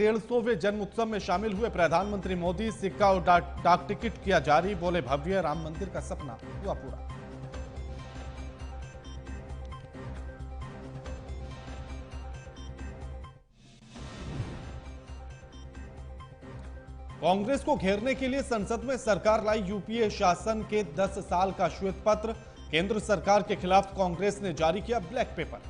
150वें जन्म उत्सव में शामिल हुए प्रधानमंत्री मोदी। सिक्का और डाक टिकट किया जारी। बोले भव्य राम मंदिर का सपना हुआ पूरा। कांग्रेस को घेरने के लिए संसद में सरकार लाई यूपीए शासन के 10 साल का श्वेत पत्र। केंद्र सरकार के खिलाफ कांग्रेस ने जारी किया ब्लैक पेपर।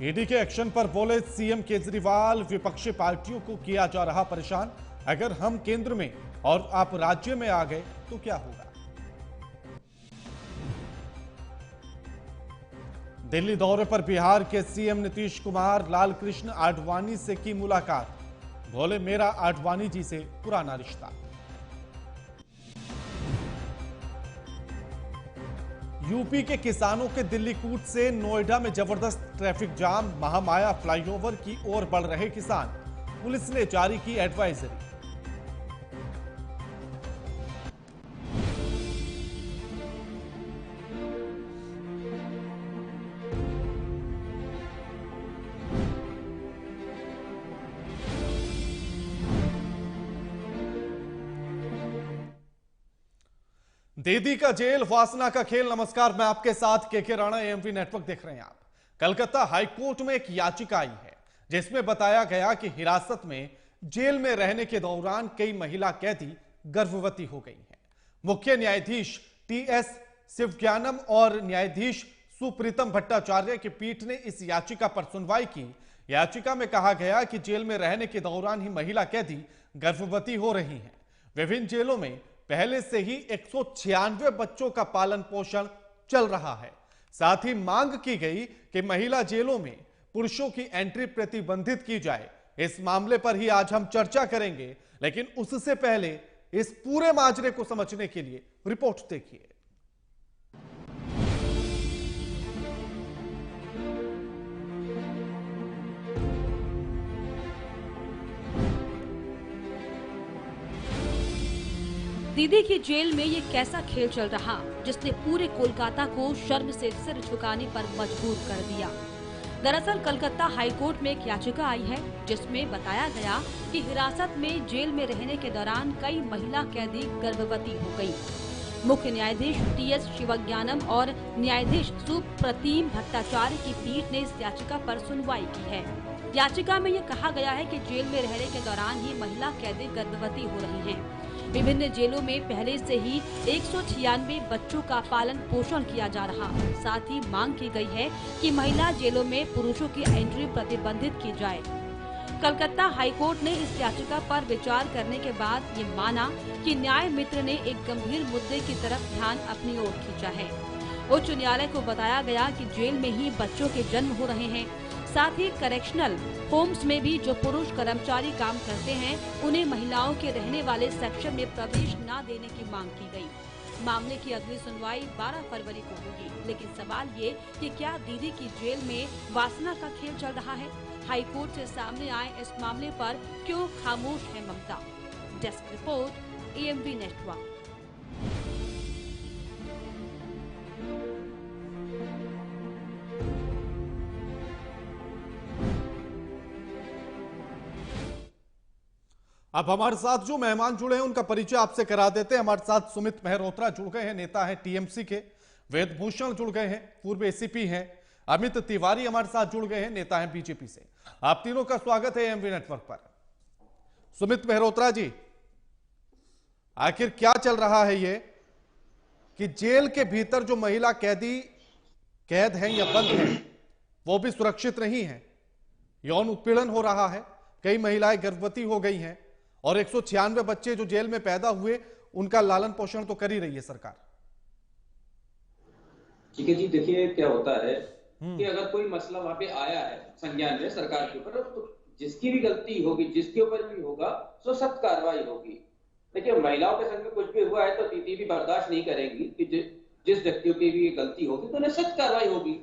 ईडी के एक्शन पर बोले सीएम केजरीवाल। विपक्षी पार्टियों को किया जा रहा परेशान। अगर हम केंद्र में और आप राज्य में आ गए तो क्या होगा। दिल्ली दौरे पर बिहार के सीएम नीतीश कुमार। लालकृष्ण आडवाणी से की मुलाकात। बोले मेरा आडवाणी जी से पुराना रिश्ता। यूपी के किसानों के दिल्ली कूच से नोएडा में जबरदस्त ट्रैफिक जाम। महामाया फ्लाईओवर की ओर बढ़ रहे किसान। पुलिस ने जारी की एडवाइजरी। दीदी का जेल, वासना का खेल। नमस्कार, मैं आपके साथ के राणा, एएमवी नेटवर्क देख रहे हैं आप। कलकत्ता हाईकोर्ट में एक याचिका आई है जिसमें बताया गया कि हिरासत में जेल में रहने के दौरान कई महिला कैदी गर्भवती हो गई हैं। मुख्य न्यायाधीश टीएस शिवज्ञानम और न्यायाधीश सुप्रीतम भट्टाचार्य की पीठ ने इस याचिका पर सुनवाई की। याचिका में कहा गया कि जेल में रहने के दौरान ही महिला कैदी गर्भवती हो रही हैं। विभिन्न जेलों में पहले से ही 196 बच्चों का पालन पोषण चल रहा है। साथ ही मांग की गई कि महिला जेलों में पुरुषों की एंट्री प्रतिबंधित की जाए। इस मामले पर ही आज हम चर्चा करेंगे, लेकिन उससे पहले इस पूरे माजरे को समझने के लिए रिपोर्ट देखिए। दीदी की जेल में ये कैसा खेल चल रहा जिसने पूरे कोलकाता को शर्म से सिर झुकाने पर मजबूर कर दिया। दरअसल कलकत्ता हाईकोर्ट में एक याचिका आई है जिसमें बताया गया कि हिरासत में जेल में रहने के दौरान कई महिला कैदी गर्भवती हो गयी। मुख्य न्यायाधीश टीएस शिवज्ञानम और न्यायाधीश सुप्रीतम भट्टाचार्य की पीठ ने इस याचिका पर सुनवाई की है। याचिका में ये कहा गया है कि जेल में रहने के दौरान ही महिला कैदी गर्भवती हो रही हैं। विभिन्न जेलों में पहले से ही 196 बच्चों का पालन पोषण किया जा रहा। साथ ही मांग की गई है कि महिला जेलों में पुरुषों की एंट्री प्रतिबंधित की जाए। कलकत्ता हाईकोर्ट ने इस याचिका पर विचार करने के बाद ये माना कि न्याय मित्र ने एक गंभीर मुद्दे की तरफ ध्यान अपनी ओर खींचा है। उच्च न्यायालय को बताया गया कि जेल में ही बच्चों के जन्म हो रहे हैं। साथ ही करेक्शनल होम्स में भी जो पुरुष कर्मचारी काम करते हैं उन्हें महिलाओं के रहने वाले सेक्शन में प्रवेश न देने की मांग की गई। मामले की अगली सुनवाई 12 फरवरी को होगी। लेकिन सवाल ये कि क्या दीदी की जेल में वासना का खेल चल रहा है। हाईकोर्ट से सामने आए इस मामले पर क्यों खामोश है Mamata. Desk report, AMV network. अब हमारे साथ जो मेहमान जुड़े हैं उनका परिचय आपसे करा देते हैं। हमारे साथ सुमित मेहरोत्रा जुड़ गए हैं, नेता हैं टीएमसी के। वेदभूषण जुड़ गए हैं, पूर्व एसीपी हैं। अमित तिवारी हमारे साथ जुड़ गए हैं, नेता हैं बीजेपी से। आप तीनों का स्वागत है एएमवी नेटवर्क पर। सुमित मेहरोत्रा जी, आखिर क्या चल रहा है ये कि जेल के भीतर जो महिला कैदी कैद हैं या बंद हैं वो भी सुरक्षित नहीं है। यौन उत्पीड़न हो रहा है, कई महिलाएं गर्भवती हो गई हैं और 196 बच्चे जो जेल में पैदा हुए उनका लालन पोषण तो कर ही रही है सरकार। ठीक है जी, देखिए क्या होता है कि अगर कोई मसला वहां पे आया है संज्ञान में सरकार के ऊपर, तो जिसकी भी गलती होगी, जिसके ऊपर भी होगा, तो सख्त कार्रवाई होगी। देखिए महिलाओं के संग में कुछ भी हुआ है तो दीदी भी बर्दाश्त नहीं करेंगी कि जिस व्यक्तियों की भी गलती होगी तो उन्हें सख्त कार्रवाई होगी।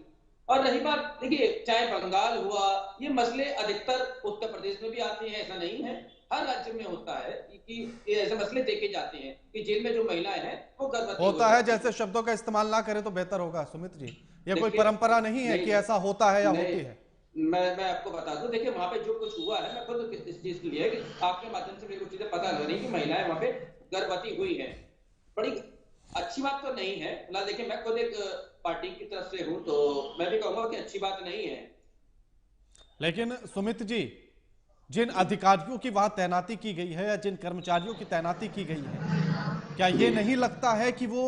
और रही बात, देखिए चाहे बंगाल हुआ, ये मसले अधिकतर उत्तर प्रदेश में भी आते हैं, ऐसा नहीं है। हर राज्य में होता है कि ये ऐसे मसले देखे जाते हैं कि जेल में जो महिलाएं हैं वो गर्भवती होता है, जैसे शब्दों का इस्तेमाल ना करें तो बेहतर होगा सुमित जी। ये कोई देखिए, परंपरा नहीं है कि ऐसा होता है या नहीं, होती है। मैं आपको बता दूं, देखिए वहां पे जो कुछ हुआ है, मैं खुद इस चीज के लिए कि आपके माध्यम से मेरे को चीजें पता लग रही कि महिलाएं वहां पे गर्भवती हुई हैं। बड़ी अच्छी बात तो नहीं है फिलहाल। देखिए मैं खुद एक पार्टी की तरफ से हूं, तो मैं भी कहूंगा कि अच्छी बात नहीं है। लेकिन सुमित जी, जिन अधिकारियों की वहां तैनाती की गई है या जिन कर्मचारियों की तैनाती की गई है, क्या ये नहीं लगता है कि वो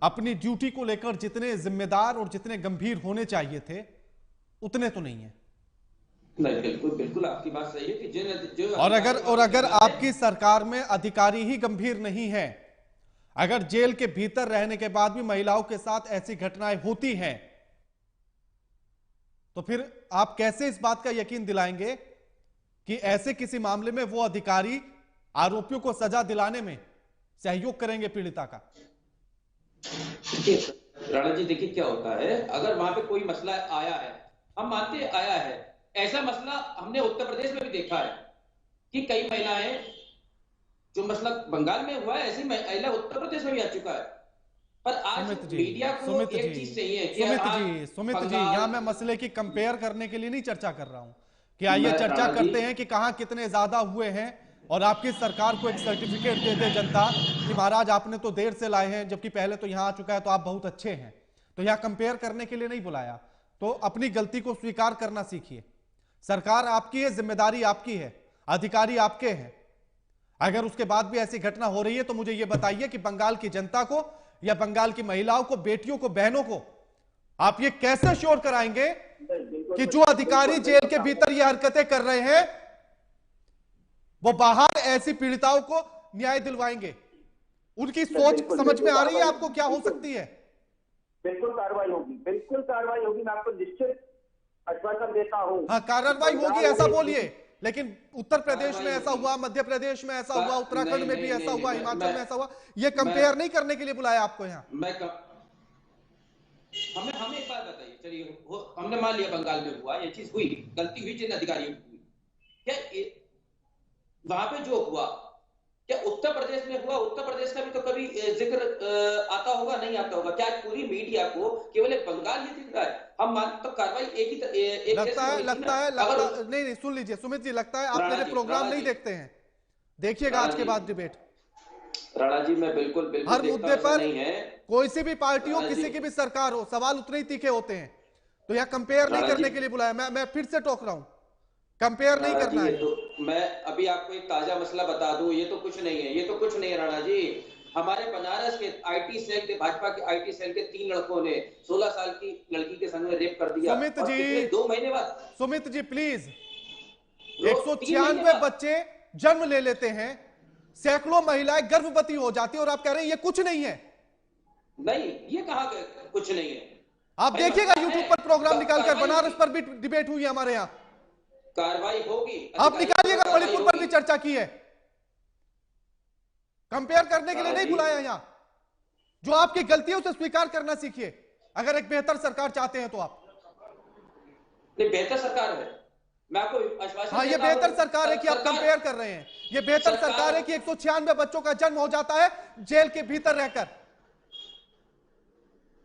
अपनी ड्यूटी को लेकर जितने जिम्मेदार और जितने गंभीर होने चाहिए थे उतने तो नहीं है? नहीं, बिल्कुल बिल्कुल आपकी बात सही है कि जो और अगर आपकी सरकार में अधिकारी ही गंभीर नहीं है, अगर जेल के भीतर रहने के बाद भी महिलाओं के साथ ऐसी घटनाएं होती हैं, तो फिर आप कैसे इस बात का यकीन दिलाएंगे कि ऐसे किसी मामले में वो अधिकारी आरोपियों को सजा दिलाने में सहयोग करेंगे पीड़िता का? राणा जी, देखिए क्या होता है, अगर वहां पे कोई मसला आया है, हम मानते हैं आया है, ऐसा मसला हमने उत्तर प्रदेश में भी देखा है कि कई महिलाएं, जो मसला बंगाल में हुआ है ऐसी महिला उत्तर प्रदेश में भी आ चुका है। पर आज मीडिया को एक चीज चाहिए कि सुमित जी, यहां मैं मसले की कंपेयर करने के लिए नहीं चर्चा कर रहा हूं कि आइए चर्चा करते हैं कि कहां कितने ज्यादा हुए हैं और आपकी सरकार को एक सर्टिफिकेट दे दे जनता कि महाराज आपने तो देर से लाए हैं, जबकि पहले तो यहां आ चुका है, तो आप बहुत अच्छे हैं। तो यहां कंपेयर करने के लिए नहीं बुलाया, तो अपनी गलती को स्वीकार करना सीखिए। सरकार आपकी है, जिम्मेदारी आपकी है, अधिकारी आपके हैं। अगर उसके बाद भी ऐसी घटना हो रही है तो मुझे यह बताइए कि बंगाल की जनता को या बंगाल की महिलाओं को, बेटियों को, बहनों को आप ये कैसे श्योर कराएंगे कि जो अधिकारी जेल के भीतर ये हरकतें कर रहे हैं वो बाहर ऐसी पीड़िताओं को न्याय दिलवाएंगे? उनकी सोच समझ में आ रही है आपको क्या हो सकती है? बिल्कुल कार्रवाई होगी, बिल्कुल कार्रवाई होगी, मैं आपको निश्चित आश्वासन देता हूं। हाँ, कार्रवाई होगी ऐसा बोलिए, लेकिन उत्तर प्रदेश में ऐसा हुआ, मध्य प्रदेश में ऐसा हुआ, उत्तराखंड में भी ऐसा हुआ, हिमाचल में ऐसा हुआ, ये कंपेयर नहीं करने के लिए बुलाया आपको यहाँ। हमें एक बात बताइए, चलिए हमने मान लिया बंगाल में हुआ, ये चीज हुई, गलती हुई जिन अधिकारियों की, क्या वहां पे जो हुआ क्या उत्तर प्रदेश में हुआ? उत्तर प्रदेश का भी तो कभी जिक्र आता होगा, नहीं आता होगा? क्या पूरी मीडिया को केवल बंगाल ही दिख रहा है? हम मान तो कार्रवाई एक ही लगता है नहीं, सुन लीजिए सुमित जी, लगता है आप मेरे प्रोग्राम नहीं देखते हैं। देखिएगा आज के बाद डिबेट। राणा जी, मैं बिल्कुल हर मुद्दे पर कोई सी भी पार्टी हो, किसी की भी सरकार हो, सवाल उतने ही तीखे होते हैं। तो यह कंपेयर नहीं करने के लिए बुलाया, मैं फिर से टोक रहा हूं, कंपेयर नहीं करना है। तो मैं अभी आपको एक ताजा मसला बता दूं, ये तो कुछ नहीं है, ये तो कुछ नहीं है राणा जी। हमारे बनारस के आईटी सेल के, भाजपा के आईटी सेल के 3 लड़कों ने 16 साल की लड़की के संग में रेप कर दिया। सुमित जी, 2 महीने बाद, सुमित जी प्लीज, 196 बच्चे जन्म ले लेते हैं, सैकड़ों महिलाएं गर्भवती हो जाती है और आप कह रहे हैं ये कुछ नहीं है? नहीं, ये कहां कुछ नहीं है। आप देखिएगा यूट्यूब पर प्रोग्राम निकालकर, बनारस पर भी डिबेट हुई है हमारे यहाँ, कार्रवाई होगी। आप निकालिएगा, मणिपुर पर भी चर्चा की है। कंपेयर करने के लिए नहीं बुलाया यहां। जो आपकी गलतियों से स्वीकार करना सीखिए, अगर एक बेहतर सरकार चाहते हैं तो आप। नहीं, बेहतर सरकार है, मैं आपको आश्वासन, हाँ, ये बेहतर सरकार है कि आप कंपेयर कर रहे हैं। ये बेहतर सरकार है कि 196 बच्चों का जन्म हो जाता है जेल के भीतर रहकर।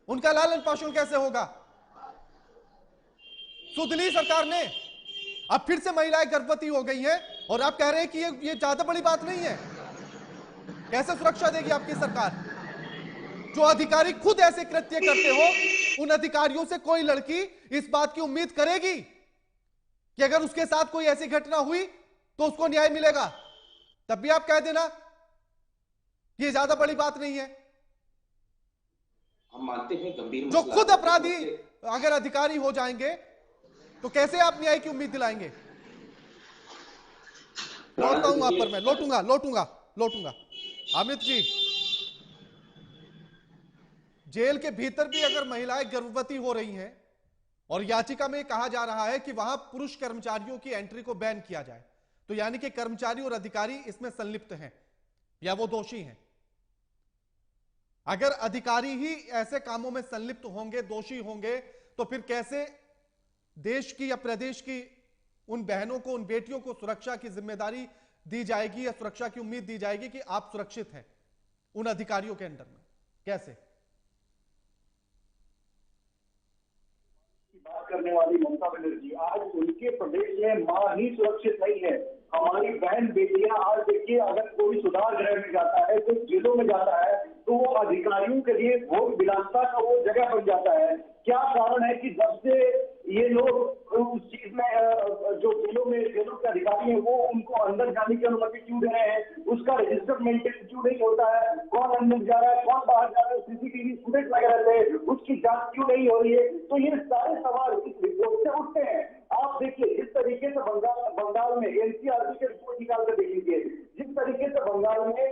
उनका लालन पोषण कैसे होगा? सुधली सरकार ने अब फिर से महिलाएं गर्भवती हो गई हैं और आप कह रहे हैं कि ये ज्यादा बड़ी बात नहीं है। कैसे सुरक्षा देगी आपकी सरकार? जो अधिकारी खुद ऐसे कृत्य करते हो, उन अधिकारियों से कोई लड़की इस बात की उम्मीद करेगी कि अगर उसके साथ कोई ऐसी घटना हुई तो उसको न्याय मिलेगा? तब भी आप कह देना कि ये ज्यादा बड़ी बात नहीं है। हम मानते हैं गंभीर जो खुद अपराधी अगर अधिकारी हो जाएंगे तो कैसे आप न्याय की उम्मीद दिलाएंगे? लौटता हूं आप पर, मैं लौटूंगा। अमित जी, जेल के भीतर भी अगर महिलाएं गर्भवती हो रही हैं और याचिका में कहा जा रहा है कि वहां पुरुष कर्मचारियों की एंट्री को बैन किया जाए, तो यानी कि कर्मचारी और अधिकारी इसमें संलिप्त हैं या वो दोषी हैं। अगर अधिकारी ही ऐसे कामों में संलिप्त होंगे, दोषी होंगे, तो फिर कैसे देश की या प्रदेश की उन बहनों को, उन बेटियों को सुरक्षा की जिम्मेदारी दी जाएगी या सुरक्षा की उम्मीद दी जाएगी कि आप सुरक्षित हैं उन अधिकारियों के अंडर में? कैसे? बात करने वाली ममता बनर्जी, आज उनके प्रदेश में मां ही सुरक्षित नहीं है। हमारी बहन बेटियां, आज देखिए, अगर कोई सुधार गृह में जाता है, कोई जेलों में जाता है, तो वो अधिकारियों के लिए भोग विलासता का वो जगह बन जाता है। क्या कारण है कि जब से ये लोग उस चीज में जो जेलों के अधिकारी हैं, वो उनको अंदर जाने की अनुमति क्यों दे रहे हैं? उसका रजिस्टर मेंटेन क्यों नहीं होता है? कौन अंदर जा रहा है, कौन बाहर जा रहा है, सीसीटीवी फुटेज लगे रहते हैं, उसकी जांच क्यों नहीं हो रही है? तो ये सारे सवाल इस रिपोर्ट से उठते हैं। आप देखिए, जिस तरीके से बंगाल में एनसीआरबी के रिपोर्ट निकाल कर देख लीजिए, जिस तरीके से बंगाल में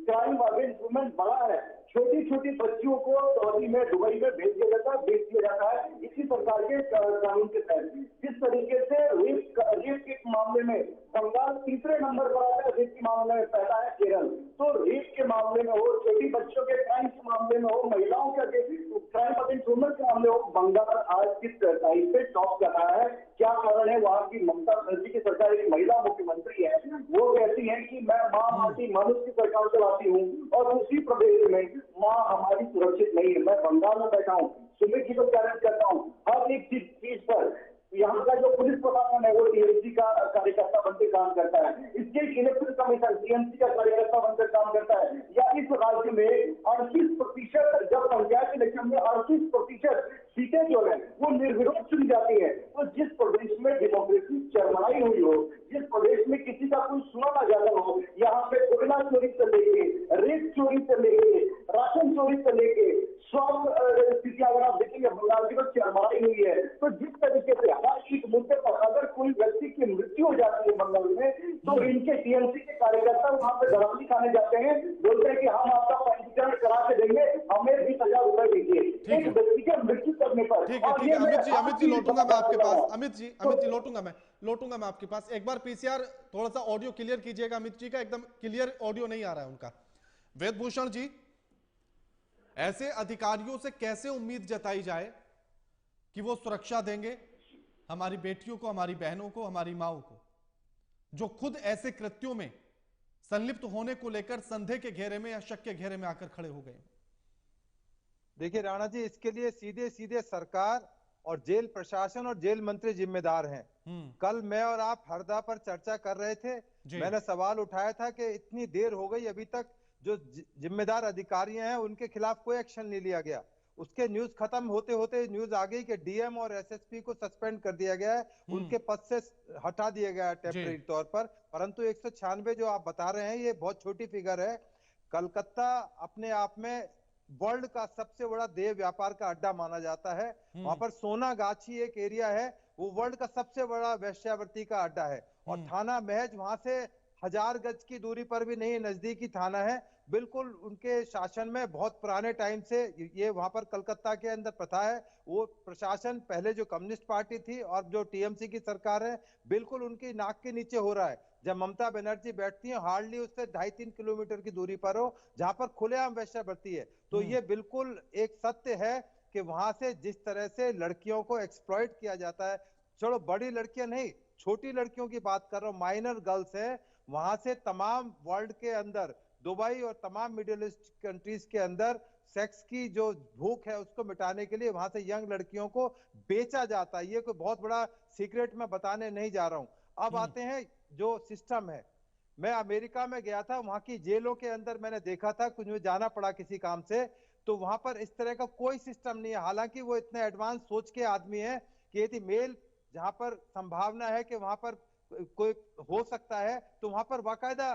क्राइम अगेंस्ट वुमेन बढ़ा है, छोटी छोटी बच्चियों को सऊदी में, दुबई में भेज दिया जाता है, बेच दिया जाता है इसी सरकार के कानून के तहत। जिस तरीके से रेप के मामले में बंगाल तीसरे नंबर पर आता है, रेप के मामले में पहला है केरल। तो रेप के मामले में हो, छोटी बच्चों के क्राइम के मामले में हो, महिलाओं के क्राइम अगेंस्ट वुमेन के मामले हो, बंगाल आज किस टाइप पे टॉप कर रहा है? क्या कारण है? वहां की ममता बनर्जी की सरकार, एक महिला मुख्यमंत्री है, वो कहती है कि मैं मां माटी मनुष्य की सरकार चलाती हूँ, और उसी प्रदेश में मां हमारी सुरक्षित नहीं है। मैं बंगाल में बैठा हूँ, सुमित जी को चैलेंज करता हूँ हर एक चीज पर। यहाँ का जो पुलिस प्रशासन है वो टीएमसी का कार्यकर्ता बनकर काम करता है, स्टेट इलेक्शन कमीशन टीएमसी का कार्यकर्ता बनकर काम करता है। या इस राज्य में 38%, जब पंचायत इलेक्शन में 38% सीटें जो है वो निर्विरोध चुनी जाती है। तो जिस प्रदेश में डेमोक्रेसी चरमराई हुई हो, जिस प्रदेश में किसी का कोई सुना ना जाता हो, यहाँ पे कोयला चोरी से लेके, रेत चोरी से लेके, राशन चोरी से लेके, स्वास्थ्य स्थिति अगर आप देखेंगे बंगाल की तो चरमराई हुई है। तो जिस तरीके से हर एक मुद्दे पर अगर कोई व्यक्ति की मृत्यु हो जाती है बंगाल में, तो इनके टीएमसी के कार्यकर्ता वहां पे दरामदी खाने जाते हैं, बोलते हैं कि हम आपका पंजीकरण करा के देंगे, हमें 20,000 रुपए दीजिए एक व्यक्ति की मृत्यु करने पर। ठीक है अमित जी लौटूंगा मैं आपके पास। अमित जी लौटूंगा मैं आपके पास। एक बार पीसीआर थोड़ा सा ऑडियो क्लियर कीजिएगा, अमित जी का एकदम क्लियर ऑडियो नहीं आ रहा है उनका। वेदभूषण जी, ऐसे अधिकारियों से कैसे उम्मीद जताई जाए कि वो सुरक्षा देंगे हमारी बेटियों को, हमारी बहनों को, हमारी माओं को, जो खुद ऐसे कृत्यों में संलिप्त होने को लेकर संदेह के घेरे में या शक के घेरे में आकर खड़े हो गए? देखिए राणा जी, इसके लिए सीधे सीधे सरकार और जेल प्रशासन और जेल मंत्री जिम्मेदार हैं। कल मैं और आप हरदा पर चर्चा कर रहे थे, मैंने सवाल उठाया था कि इतनी देर हो गई, अभी तक जो जिम्मेदार अधिकारी हैं उनके खिलाफ कोई एक्शन नहीं लिया गया। उसके न्यूज खत्म होते होते न्यूज आ गई कि डीएम और एसएसपी को सस्पेंड कर दिया गया है, उनके पद से हटा दिया गया है टेम्परेरी तौर पर। परंतु 196 जो आप बता रहे हैं ये बहुत छोटी फिगर है। कलकत्ता अपने आप में वर्ल्ड का सबसे बड़ा देह व्यापार का अड्डा माना जाता है। वहां पर सोनागाछी एक एरिया है, वो वर्ल्ड का सबसे बड़ा वेश्यावृत्ति का अड्डा है। और थाना महज वहां से 1000 गज की दूरी पर भी नहीं, नजदीकी थाना है। बिल्कुल उनके शासन में बहुत पुराने टाइम से ये वहां पर कलकत्ता के अंदर प्रथा है। वो प्रशासन पहले जो कम्युनिस्ट पार्टी थी और जो टीएमसी की सरकार है, बिल्कुल उनकी नाक के नीचे हो रहा है। जब ममता बनर्जी बैठती है, हार्डली उससे 2.5-3 किलोमीटर की दूरी पर हो, जहां पर खुलेआम वेश्यावृत्ति है। तो ये बिल्कुल एक सत्य है कि वहां से जिस तरह से लड़कियों को एक्सप्लॉइट किया जाता है, चलो बड़ी लड़कियां नहीं, छोटी लड़कियों की बात कर रहा हूं, माइनर गर्ल्स है, वहां से तमाम वर्ल्ड के अंदर, दुबई और तमाम मिडिल ईस्ट कंट्रीज के अंदर सेक्स की जो भूख है उसको मिटाने के लिए वहां से यंग लड़कियों को बेचा जाता है। ये कोई बहुत बड़ा सीक्रेट मैं बताने नहीं जा रहा हूं। अब आते हैं जो सिस्टम है। मैं अमेरिका में गया था, वहां की जेलों के अंदर मैंने देखा था, कुछ मुझे जाना पड़ा किसी काम से, तो वहां पर इस तरह का कोई सिस्टम नहीं है। हालांकि वो इतने एडवांस सोच के आदमी है कि यदि मेल जहां पर संभावना है कि वहां पर कोई हो सकता है, तो वहां पर बाकायदा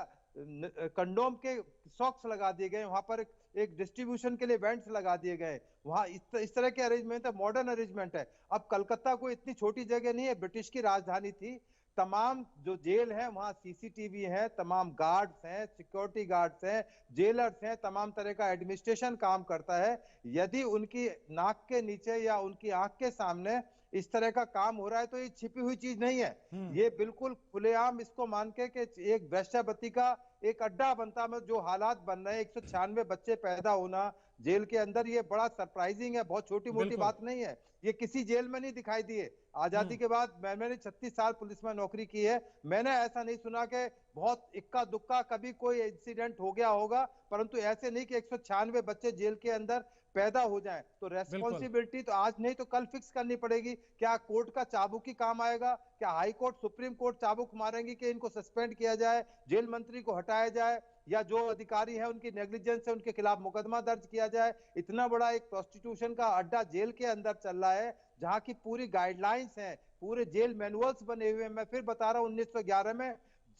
कंडोम के सॉक्स लगा दिए गए, वहां पर एक डिस्ट्रीब्यूशन के लिए वेंट्स लगा दिए गए। वहां इस तरह के अरेंजमेंट है, मॉडर्न अरेंजमेंट है। अब कलकत्ता कोई इतनी छोटी जगह नहीं है, ब्रिटिश की राजधानी थी। तमाम जो जेल है वहां सीसीटीवी है, तमाम गार्ड्स हैं, सिक्योरिटी गार्ड्स हैं, जेलर्स हैं, तमाम तरह का एडमिनिस्ट्रेशन काम करता है। यदि उनकी नाक के नीचे या उनकी आंख के सामने इस तरह का काम हो रहा है तो ये छिपी हुई चीज नहीं है, ये बिल्कुल खुलेआम इसको मान के कि एक वेश्यावृत्ति का एक अड्डा बनता, में जो हालात बन रहे हैं, 196 बच्चे पैदा होना जेल के अंदर, ये बड़ा सरप्राइजिंग है, बहुत छोटी मोटी बात नहीं है। ये किसी जेल में नहीं दिखाई दिए। आजादी के बाद मैंने 36 साल पुलिस में नौकरी की है, मैंने ऐसा नहीं सुना कि बहुत इक्का दुक्का कभी कोई इंसिडेंट हो गया होगा, परंतु ऐसे नहीं कि 196 बच्चे जेल के अंदर पैदा हो जाएं। तो रेस्पॉन्सिबिलिटी तो आज नहीं तो कल फिक्स करनी पड़ेगी। क्या कोर्ट का चाबुक ही काम आएगा? क्या हाई कोर्ट, सुप्रीम कोर्ट चाबुक मारेंगी कि इनको सस्पेंड किया जाए, जेल मंत्री को हटाया जाए, या जो अधिकारी है उनकी नेग्लिजेंस है उनके खिलाफ मुकदमा दर्ज किया जाए? इतना बड़ा एक प्रोस्टिट्यूशन का अड्डा जेल के अंदर चल रहा है, जहां की पूरी गाइडलाइंस हैं, पूरे जेल मैनुअल्स बने हुए हैं। मैं फिर बता रहा हूं, 1911 में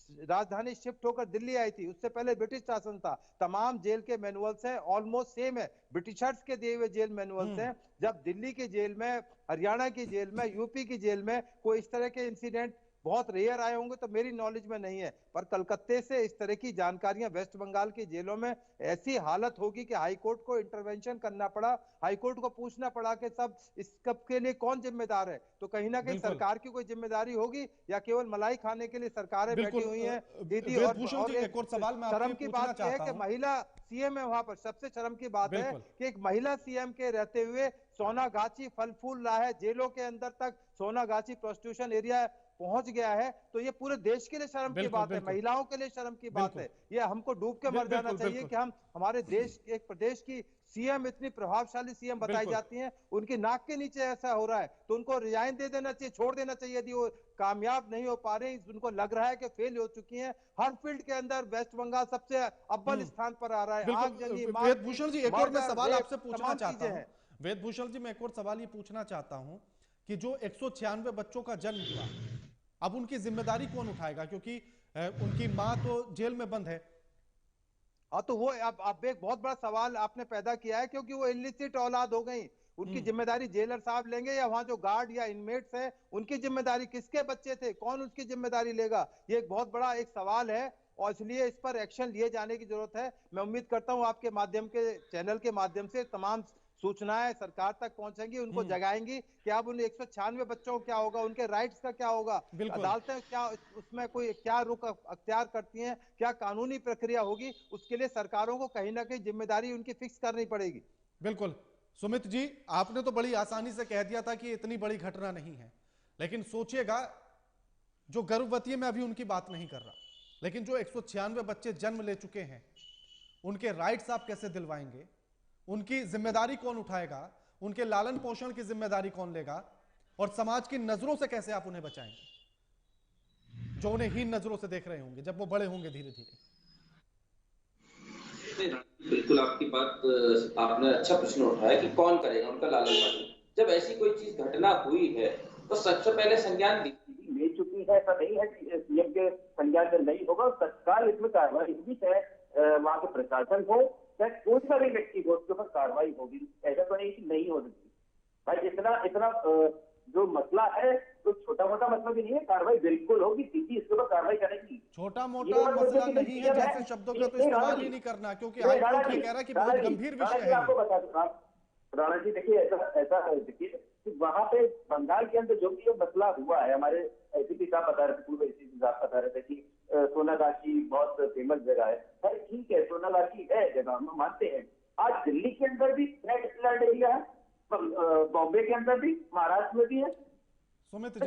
राजधानी शिफ्ट होकर दिल्ली आई थी, उससे पहले ब्रिटिश शासन था। तमाम जेल के मैनुअल्स हैं, ऑलमोस्ट सेम है, ब्रिटिशर्स के दिए हुए जेल मैनुअल्स हैं। जब दिल्ली की जेल में, हरियाणा की जेल में, यूपी की जेल में कोई इस तरह के इंसिडेंट बहुत रेयर आए होंगे तो मेरी नॉलेज में नहीं है, पर कलकत्ते से इस तरह की जानकारियां वेस्ट बंगाल की जेलों में ऐसी हालत होगी कि हाईकोर्ट को इंटरवेंशन करना पड़ा, हाईकोर्ट को पूछना पड़ा कि सब इस कब के लिए कौन जिम्मेदार है। तो कहीं ना कहीं सरकार की कोई जिम्मेदारी होगी या केवल मलाई खाने के लिए सरकारें बैठी हुई हैं? दीदी, और एक और सवाल मैं शर्म आपसे की पूछना बात यह है चाहता कि हूं। महिला सीएम है वहां पर। सबसे शर्म की बात है कि एक महिला सीएम के रहते हुए सोनागाछी फल फूल रहा है, जेलों के अंदर तक सोनागाछी प्रोस्टिट्यूशन एरिया पहुंच गया है। तो ये पूरे देश के लिए शर्म की बात है, महिलाओं के लिए शर्म की बात है। ये हमको डूब के मर जाना चाहिए कि हम, हमारे देश, एक प्रदेश की सीएम, इतनी प्रभावशाली सीएम बताई जाती हैं, उनकी नाक के नीचे ऐसा हो रहा है तो उनको रिजाइन दे देना चाहिए, छोड़ देना चाहिए। यदि वो कामयाब नहीं हो पा रहे, उनको लग रहा है कि फेल हो चुकी हैं, हर फील्ड के अंदर वेस्ट बंगाल सबसे अव्वल स्थान पर आ रहा है। आगजनी, वेदभूषण जी, एक और मैं सवाल आपसे पूछना चाहता हूं। हैं। वेदभूषण जी, मैं एक और सवाल ये पूछना चाहता हूं कि जो 196 बच्चों का जन्म हुआ, अब उनकी जिम्मेदारी कौन उठाएगा? क्योंकि उनकी मां तो जेल में बंद है। हाँ, तो वो अब एक बहुत बड़ा सवाल आपने पैदा किया है, क्योंकि वो इलिसिट औलाद हो गई। उनकी जिम्मेदारी जेलर साहब लेंगे या वहां जो गार्ड या इनमेट्स हैं उनकी जिम्मेदारी? किसके बच्चे थे, कौन उसकी जिम्मेदारी लेगा? ये एक बहुत बड़ा एक सवाल है और इसलिए इस पर एक्शन लिए जाने की जरूरत है। मैं उम्मीद करता हूं आपके माध्यम के चैनल के माध्यम से तमाम सूचनाएं सरकार तक पहुंचेंगी, उनको जगाएंगी कि अब उन 196 बच्चों को क्या होगा, उनके राइट्स का क्या होगा, अदालतें क्या उसमें कोई क्या रुख अख्तियार करती हैं, क्या कानूनी प्रक्रिया होगी, उसके लिए सरकारों को कहीं ना कहीं जिम्मेदारी उनकी फिक्स करनी पड़ेगी। बिल्कुल सुमित जी, आपने तो बड़ी आसानी से कह दिया था कि इतनी बड़ी घटना नहीं है, लेकिन सोचिएगा, जो गर्भवती है, मैं अभी उनकी बात नहीं कर रहा, लेकिन जो 196 बच्चे जन्म ले चुके हैं, उनके राइट्स आप कैसे दिलवाएंगे? उनकी जिम्मेदारी कौन उठाएगा? उनके लालन पोषण की जिम्मेदारी कौन लेगा? और समाज की नजरों से कैसे आप उन्हें बचाएंगे, जो उन्हें हीन नजरों से देख रहे होंगे जब वो बड़े होंगे धीरे धीरे? बिल्कुल आपकी बात, आपने अच्छा प्रश्न उठाया कि कौन करेगा उनका लालन पालन। जब ऐसी कोई चीज घटना हुई है तो सबसे पहले संज्ञान ले चुकी है, ऐसा नहीं है कि सीएम के संज्ञान में नहीं होगा, तत्काल इसमें कार्रवाई होगी, चाहे वहां के प्रशासन हो, चाहे कोई सा भी व्यक्ति हो, उसके ऊपर कार्रवाई होगी। ऐसा तो नहीं कि नहीं हो सकती भाई। इतना जो मसला है तो छोटा मोटा मसला भी नहीं है, कार्रवाई बिल्कुल होगी, सीधी इसके ऊपर कार्रवाई करेगी। छोटा मोटा मसला नहीं है, जैसे शब्दों का तो इस्तेमाल ही नहीं करना, क्योंकि हाईकोर्ट ये कह रहा है कि बहुत गंभीर विषय है। आपको बता दूं, राणा जी देखिए, ऐसा देखिए कि वहां पे बंगाल के अंदर जो भी ये मसला हुआ है, हमारे एसीपी साहब बता रहे थे, पूर्व एसीपी साहब बता रहे थे कि सोनागाछी बहुत फेमस जगह है। अरे ठीक है, सोनागाछी है जगह, हम मानते हैं। आज दिल्ली के अंदर भी रेड अलर्ट एरिया है, बॉम्बे के अंदर भी, महाराष्ट्र में भी है। सुमित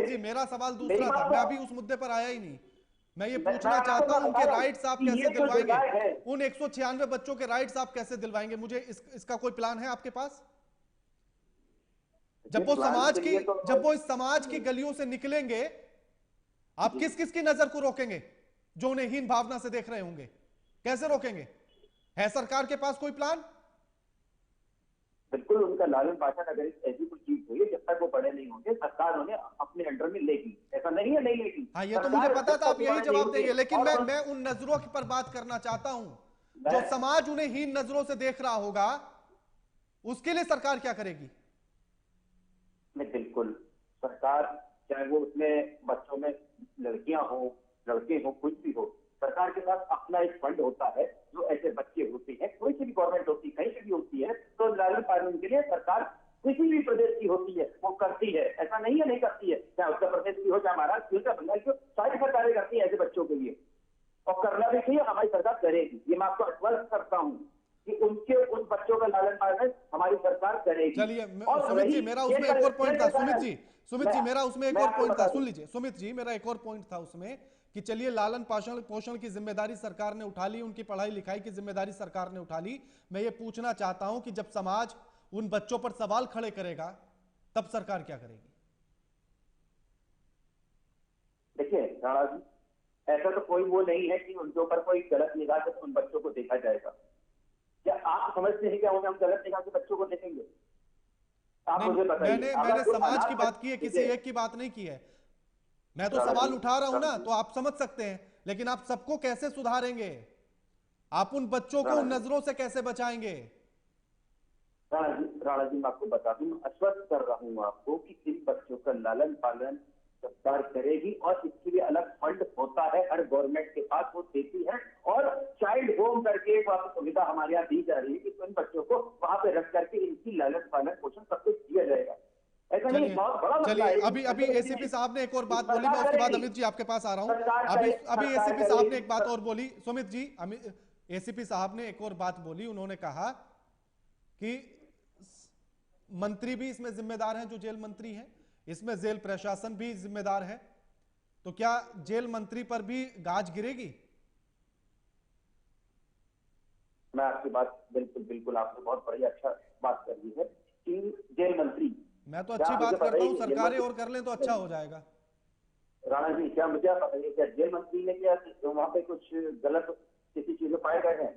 जी, मेरा सवाल दूसरा था, मैं अभी उस मुद्दे पर आया ही नहीं। मैं ये पूछना चाहता हूं, उनके राइट्स आप कैसे दिलवाएंगे? उन 196 बच्चों के राइट्स आप कैसे दिलवाएंगे? मुझे इसका कोई प्लान है आपके पास? जब वो इस समाज की गलियों से निकलेंगे, आप किस किस की नजर को रोकेंगे? जो उन्हें हीन भावना से देख रहे होंगे, कैसे रोकेंगे? है सरकार के पास कोई प्लान? बिल्कुल, उनका लालन पालन, अगर ऐसी कोई चीज हुई, जब तक वो बड़े नहीं होंगे, सरकार उन्हें अपने अंडर में लेगी। ऐसा नहीं है नहीं लेगी। हाँ, ये तो मुझे पता था आप यही जवाब देंगे, लेकिन मैं उन नजरों पर बात करना चाहता हूं जो समाज उन्हें हीन नजरों से देख रहा होगा, उसके लिए सरकार क्या करेगी? बिल्कुल, सरकार, चाहे वो उसमें बच्चों में लड़कियां हो, लड़के हो, कुछ भी हो, सरकार के पास अपना एक फंड होता है। जो ऐसे बच्चे होते हैं, कोई सी भी गवर्नमेंट होती है, कहीं से भी होती है, तो लालन पालन के लिए सरकार किसी भी प्रदेश की होती है वो करती है, ऐसा नहीं है नहीं करती है, चाहे उत्तर प्रदेश की हो, चाहे महाराष्ट्र की हो, चाहे बंगाल की हो, सारी सरकारें करती है ऐसे बच्चों के लिए, और करना भी चाहिए, हमारी सरकार करेगी। ये मैं आपको आश्वस्त करता हूँ कि उनके उन बच्चों का लालन पालन हमारी सरकार करेगी। चलिए सुमित जी, मेरा उसमें एक और पॉइंट था, सुमित जी मेरा उसमें एक और पॉइंट था, सुन लीजिए सुमित जी, मेरा एक और पॉइंट था उसमें कि चलिए लालन पोषण की जिम्मेदारी सरकार ने उठा ली, उनकी पढ़ाई लिखाई की जिम्मेदारी सरकार ने उठा ली। मैं ये पूछना चाहता हूं कि जब समाज उन बच्चों पर सवाल खड़े करेगा तब सरकार क्या करेगी? देखिए राणा जी, ऐसा तो कोई वो नहीं है कि उनके ऊपर कोई गलत निगाह से उन बच्चों को देखा जाएगा। क्या आप समझते हैं क्या उन्हें हम गलत निगाह से बच्चों को देखेंगे? आप मुझे बताइए। मैंने समाज की बात की है, किसी एक की बात नहीं की है। मैं तो सवाल उठा रहा हूं ना, तो आप समझ सकते हैं, लेकिन आप सबको कैसे सुधारेंगे? आप उन बच्चों को उन नजरों से कैसे बचाएंगे? राणा जी मैं आपको बता दूं, आश्वस्त कर रहा हूं आपको कि इन बच्चों का लालन पालन सरकार करेगी, और इसके लिए अलग फंड होता है हर गवर्नमेंट के पास, वो देती है, और चाइल्ड होम करके एक सुविधा हमारे यहाँ दी जा रही है कि इन बच्चों को वहां पे रख करके इनकी लालन पालन पोषण सब कुछ दिया जाएगा। ऐसा नहीं, बहुत बड़ा मसला है। अभी एसीपी साहब ने एक और बात बोली, मैं उसके बाद अमित जी आपके पास आ रहा हूं। अभी एसीपी साहब ने एक बात और बोली, सुमित जी, एसीपी साहब ने एक और बात बोली, उन्होंने कहा कि मंत्री भी इसमें जिम्मेदार हैं, जो जेल मंत्री हैं, इसमें जेल प्रशासन भी जिम्मेदार है, तो क्या जेल मंत्री पर भी गाज गिरेगी? मैं आपकी बात बिल्कुल आपने बहुत बड़ी अच्छा बात कर दी है कि जेल मंत्री, मैं तो अच्छी बात करता हूं, सरकारें और कर लें तो अच्छा हो जाएगा। राणा जी क्या मुझे आप बताइए, क्या जेल मंत्री ने क्या वहां पे कुछ गलत किसी चीज में पाए गए हैं?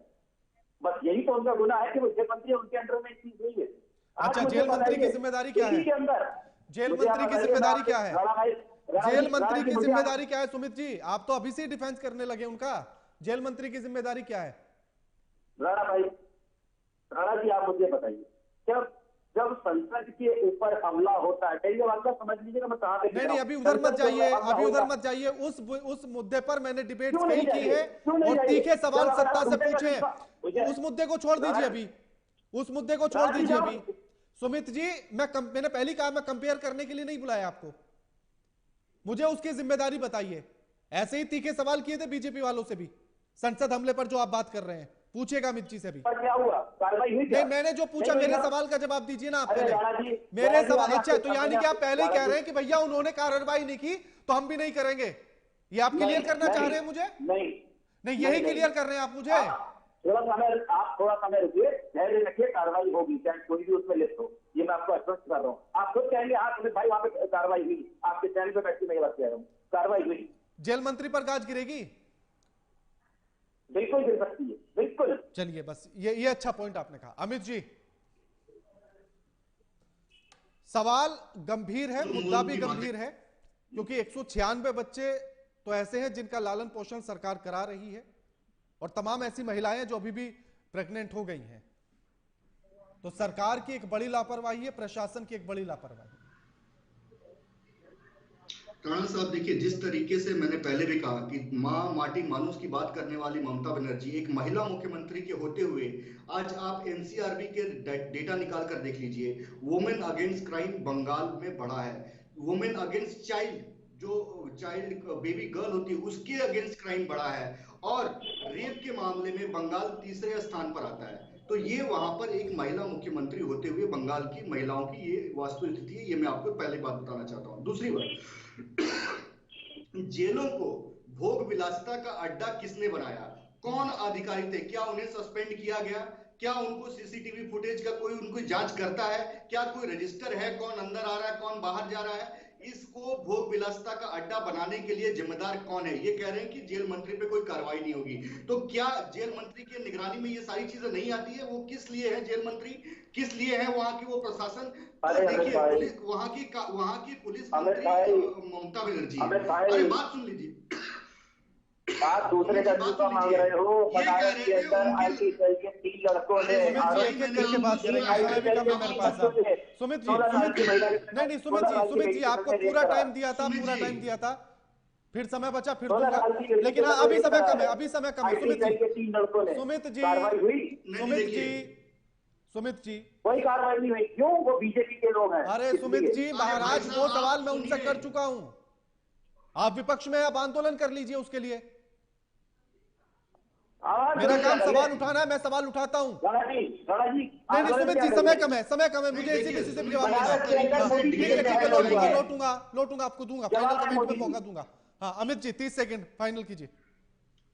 बस यही तो उनका गुना है कि वो जेल मंत्री उनके अंडर में चीज नहीं है। अच्छा, जेल मंत्री की जिम्मेदारी क्या है? जेल मंत्री की जिम्मेदारी क्या है? जेल मंत्री की जिम्मेदारी क्या है सुमित जी? आप तो अभी से डिफेंस करने लगे उनका। जेल मंत्री की जिम्मेदारी क्या है? राणा जी आप मुझे बताइए, जब संसद के ऊपर हमला होता है, कई बात समझ लीजिएगा मैं कहां पे नहीं, अभी उधर मत जाइए, अभी उधर मत जाइए। उस मुद्दे पर मैंने डिबेट कई की है और तीखे सवाल सत्ता से पूछे। उस मुद्दे को छोड़ दीजिए अभी, उस मुद्दे को छोड़ दीजिए अभी। सुमित जी, मैंने पहले कहा, मैं कंपेयर करने के लिए नहीं बुलाया आपको, मुझे उसकी जिम्मेदारी बताइए। ऐसे ही तीखे सवाल किए थे बीजेपी वालों से भी, संसद हमले पर जो आप बात कर रहे हैं, पूछेगा अमित जी से भी। क्या हुआ, कार्रवाई हुई क्या? नहीं, मैंने जो पूछा, मेरे सवाल का जवाब दीजिए ना आप पहले। मेरे सवाल, अच्छा तो यानी कि आप पहले ही कह रहे हैं कि भैया उन्होंने कार्रवाई नहीं की तो हम भी नहीं करेंगे, ये आप क्लियर करना चाह रहे हैं मुझे? नहीं, यही क्लियर कर रहे हैं आप मुझे? थोड़ा समय रुकिए, धैर्य रखिए, कार्रवाई होगी, चाहे कोई भी उसमें लिस्ट हो, ये मैं आपको आश्वस्त कर रहा हूँ। आप खुद कहेंगे हाँ भाई वहां पे कार्रवाई हुई, आपके चैनल पे बैठ के मैं ये बात कह रहा हूँ, कार्रवाई हुई। जेल मंत्री पर गाज गिरेगी? बिल्कुल गिर सकती है, बिल्कुल। चलिए, बस ये अच्छा पॉइंट आपने कहा। अमित जी, सवाल गंभीर है, मुद्दा भी गंभीर है, क्योंकि 196 बच्चे तो ऐसे हैं जिनका लालन पोषण सरकार करा रही है, और तमाम ऐसी महिलाएं जो अभी भी प्रेग्नेंट हो गई हैं। तो सरकार की एक बड़ी लापरवाही है, प्रशासन की एक बड़ी लापरवाही है। राणा साहब देखिए, जिस तरीके से मैंने पहले भी कहा कि माँ माटी मानुस की बात करने वाली ममता बनर्जी एक महिला मुख्यमंत्री के होते हुए, आज आप एनसीआरबी के डेटा निकाल कर देख लीजिए, वुमेन अगेंस्ट क्राइम बंगाल में बढ़ा है। वुमेन अगेंस्ट चाइल्ड, जो चाइल्ड बेबी गर्ल होती है, उसके अगेंस्ट क्राइम बढ़ा है, और रेप के मामले में बंगाल तीसरे स्थान पर आता है। तो ये वहां पर एक महिला मुख्यमंत्री होते हुए बंगाल की महिलाओं की ये वास्तु स्थिति है। ये मैं आपको पहले बात बताना चाहता हूँ। दूसरी बात, जेलों को भोग विलासिता का अड्डा किसने बनाया? कौन अधिकारी थे? क्या उन्हें सस्पेंड किया गया? क्या उनको सीसीटीवी फुटेज का कोई उनको जांच करता है? क्या कोई रजिस्टर है, कौन अंदर आ रहा है, कौन बाहर जा रहा है? इसको भोग विलासिता का अड्डा बनाने के लिए जिम्मेदार कौन है? ये कह रहे हैं कि जेल मंत्री पे कोई कार्रवाई नहीं होगी, तो क्या जेल मंत्री की निगरानी में ये सारी चीजें नहीं आती है? वो किस लिए है जेल मंत्री, किस लिए है वहां की वो प्रशासन? देखिए, पुलिस वहां की पुलिस मंत्री ममता बनर्जी, अरे बात सुन लीजिए, आप दूसरे का दूसरा मांग रहे हो। बनारस के अंदर आईटी सेल के 3 लड़कों ने सुमित जी आपको पूरा टाइम दिया था, फिर समय बचा, फिर दूंगा, लेकिन अभी समय कम है, सुमित जी सुमित जी, कोई कार्रवाई नहीं हुई, क्यों? वो बीजेपी के लोग हैं। अरे सुमित जी महाराज, वो सवाल मैं उनसे कर चुका हूं। आप विपक्ष में आप आंदोलन कर लीजिए उसके लिए। मेरा काम सवाल उठाना है, मैं सवाल उठाता हूँ। नहीं सुमित जी, समय कम है, मुझे इसी पे जवाब देना है। ठीक है, लौटूंगा आपको दूंगा, फाइनल कमेंट में मौका दूंगा। हाँ अमित जी 30 सेकंड फाइनल कीजिए।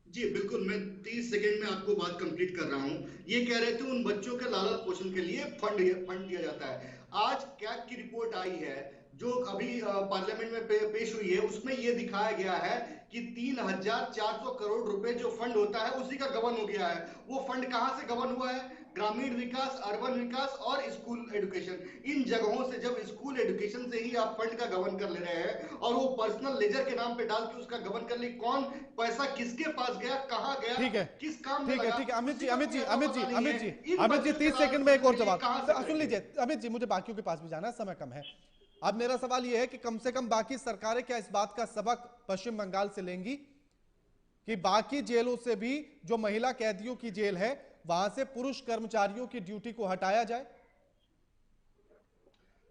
जी बिल्कुल, मैं 30 सेकंड में आपको बात कंप्लीट कर रहा हूं। ये कह रहे थे उन बच्चों के लालन पोषण के लिए फंड दिया जाता है। आज कैग की रिपोर्ट आई है जो अभी पार्लियामेंट में पेश हुई है, उसमें यह दिखाया गया है कि 3,400 करोड़ रुपए जो फंड होता है उसी का गबन हो गया है। वो फंड कहां से गबन हुआ है? ग्रामीण विकास, अर्बन विकास और स्कूल एजुकेशन, इन जगहों से। जब स्कूल एजुकेशन से ही आप फंड का गबन कर ले रहे हैं और वो पर्सनल लेजर के नाम पे डाल के उसका गबन कर ले, कौन पैसा किसके पास गया, कहां गया, ठीक है, किस काम में ठीक है, लगा? ठीक है अमित जी 30 सेकंड में एक और जवाब सुन लीजिए। अमित जी मुझे बाकियों के पास भी जाना है, समय कम है। अब मेरा सवाल यह है कि कम से कम बाकी सरकारें क्या इस बात का सबक पश्चिम बंगाल से लेंगी कि बाकी जेलों से भी जो महिला कैदियों की जेल है वहां से पुरुष कर्मचारियों की ड्यूटी को हटाया जाए?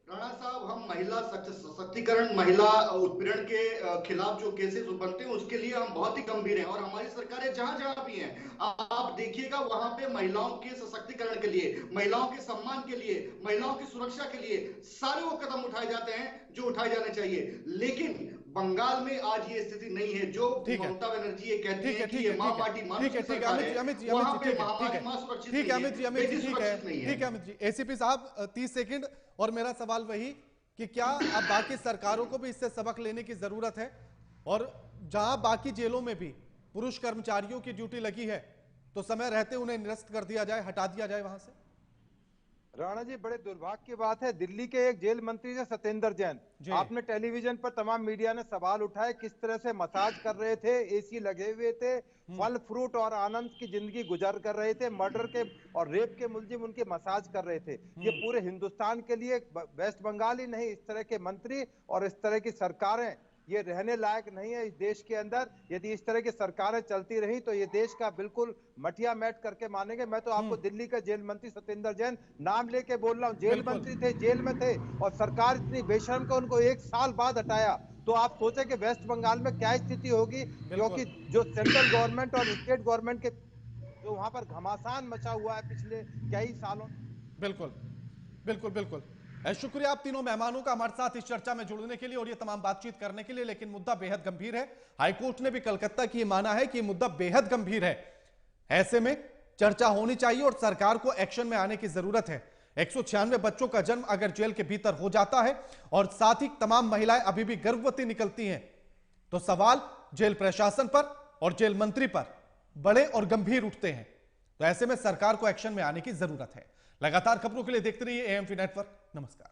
राणा साहब, हम महिला सशक्तिकरण, महिला उत्पीड़न के खिलाफ जो केसेस बनते हैं उसके लिए हम बहुत ही गंभीर हैं और हमारी सरकारें जहां जहां भी हैं आप देखिएगा वहां पे महिलाओं के सशक्तिकरण के लिए, महिलाओं के सम्मान के लिए, महिलाओं की सुरक्षा के लिए सारे वो कदम उठाए जाते हैं जो उठाए जाने चाहिए। लेकिन बंगाल में आज ये स्थिति नहीं है जो ममता बनर्जी ये कहती है कि ये मां पार्टी ठीक है अमित जी एसीपी साहब 30 सेकंड। और मेरा सवाल वही कि क्या अब बाकी सरकारों को भी इससे सबक लेने की जरूरत है और जहां बाकी जेलों में भी पुरुष कर्मचारियों की ड्यूटी लगी है तो समय रहते उन्हें निरस्त कर दिया जाए, हटा दिया जाए वहां से? राणा जी, बड़े दुर्भाग्य की बात है, दिल्ली के एक जेल मंत्री थे सत्येंद्र जैन, आपने टेलीविजन पर तमाम मीडिया ने सवाल उठाए किस तरह से मसाज कर रहे थे, एसी लगे हुए थे, फल फ्रूट और आनंद की जिंदगी गुजार कर रहे थे, मर्डर के और रेप के मुलजिम उनके मसाज कर रहे थे। ये पूरे हिंदुस्तान के लिए, वेस्ट बंगाल ही नहीं, इस तरह के मंत्री और इस तरह की सरकारें ये रहने लायक नहीं है इस देश के अंदर। यदि इस तरह की सरकारें चलती रही तो ये देश का बिल्कुल मटिया मैट करके मानेंगे। मैं तो आपको दिल्ली का जेल मंत्री सत्येंद्र जैन नाम लेके बोल रहा हूँ, जेल मंत्री थे, जेल में थे और सरकार इतनी बेशर्म को उनको 1 साल बाद हटाया। तो आप सोचे कि वेस्ट बंगाल में क्या स्थिति होगी, क्योंकि जो सेंट्रल गवर्नमेंट और स्टेट गवर्नमेंट के जो वहां पर घमासान मचा हुआ है पिछले कई सालों। बिल्कुल बिल्कुल बिल्कुल। शुक्रिया आप तीनों मेहमानों का हमारे साथ इस चर्चा में जुड़ने के लिए और ये तमाम बातचीत करने के लिए। लेकिन मुद्दा बेहद गंभीर है, हाईकोर्ट ने भी कलकत्ता की माना है कि ये मुद्दा बेहद गंभीर है। ऐसे में चर्चा होनी चाहिए और सरकार को एक्शन में आने की जरूरत है। 196 बच्चों का जन्म अगर जेल के भीतर हो जाता है और साथ ही तमाम महिलाएं अभी भी गर्भवती निकलती हैं तो सवाल जेल प्रशासन पर और जेल मंत्री पर बड़े और गंभीर उठते हैं। तो ऐसे में सरकार को एक्शन में आने की जरूरत है। लगातार खबरों के लिए देखते रहिए एएमपी नेटवर्क। नमस्कार।